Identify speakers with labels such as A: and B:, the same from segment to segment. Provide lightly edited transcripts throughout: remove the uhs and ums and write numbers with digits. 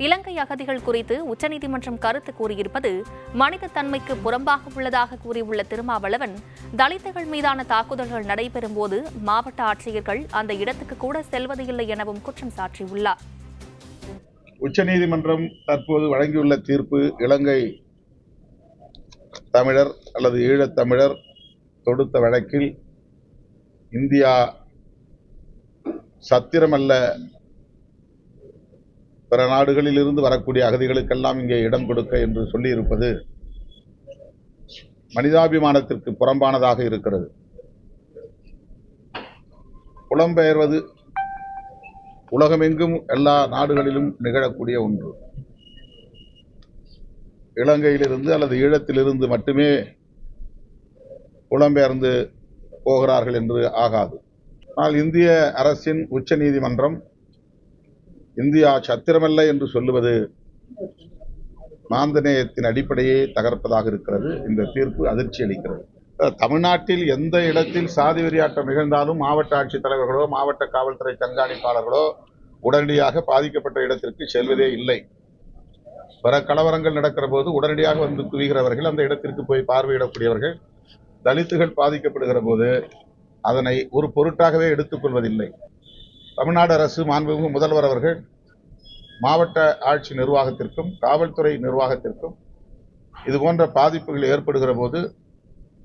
A: இலங்கை அகதிகள் குறித்து உச்சநீதிமன்றம் கருத்து கூறியிருப்பது மனித தன்மைக்கு புறம்பாக உள்ளதாக கூறியுள்ள திருமாவளவன், தலித்துகள் மீதான தாக்குதல்கள் நடைபெறும் போது மாவட்ட ஆட்சியர்கள் அந்த இடத்துக்கு கூட செல்வதில்லை எனவும் குற்றம் சாட்டியுள்ளார்.
B: உச்சநீதிமன்றம் தற்போது வழங்கியுள்ள தீர்ப்பு இலங்கை தமிழர் அல்லது ஈழத்தமிழர் தொடுத்த வழக்கில் இந்தியா சத்திரமல்ல, பிற நாடுகளில் இருந்து வரக்கூடிய அகதிகளுக்கெல்லாம் இங்கே இடம் கொடுக்க என்று சொல்லியிருப்பது மனிதாபிமானத்திற்கு புறம்பானதாக இருக்கிறது. புலம்பெயர்வது உலகமெங்கும் எல்லா நாடுகளிலும் நிகழக்கூடிய ஒன்று. இலங்கையிலிருந்து அல்லது ஈழத்திலிருந்து மட்டுமே புலம்பெயர்ந்து போகிறார்கள் என்று ஆகாது. ஆனால் இந்திய அரசின் உச்ச நீதிமன்றம் இந்தியா சத்திரமல்ல என்று சொல்லுவது மாந்தநேயத்தின் அடிப்படையை தகர்ப்பதாக இருக்கிறது. இந்த தீர்ப்பு அதிர்ச்சி அளிக்கிறது. தமிழ்நாட்டில் எந்த இடத்தில் சாதி வெறியாட்டம் நிகழ்ந்தாலும் மாவட்ட ஆட்சித்தலைவர்களோ மாவட்ட காவல்துறை கண்காணிப்பாளர்களோ உடனடியாக பாதிக்கப்பட்ட இடத்திற்கு செல்வதே இல்லை. பிற கலவரங்கள் நடக்கிற போது உடனடியாக வந்து குவிகிறவர்கள், அந்த இடத்திற்கு போய் பார்வையிடக்கூடியவர்கள். தலித்துகள் பாதிக்கப்படுகிற போது அதனை ஒரு பொருட்டாகவே எடுத்துக்கொள்வதில்லை. தமிழ்நாடு அரசு மாண்புமிகு முதல்வர் அவர்கள் மாவட்ட ஆட்சி நிர்வாகத்திற்கும் காவல்துறை நிர்வாகத்திற்கும் இதுபோன்ற பாதிப்புகள் ஏற்படுகிற போது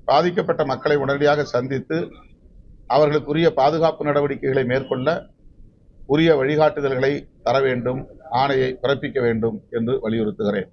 B: பாதிக்கப்பட்ட மக்களை உடனடியாக சந்தித்து அவர்களுக்குரிய பாதுகாப்பு நடவடிக்கைகளை மேற்கொள்ள உரிய வழிகாட்டுதல்களை தர வேண்டும், ஆணையை பிறப்பிக்க வேண்டும் என்று வலியுறுத்துகிறேன்.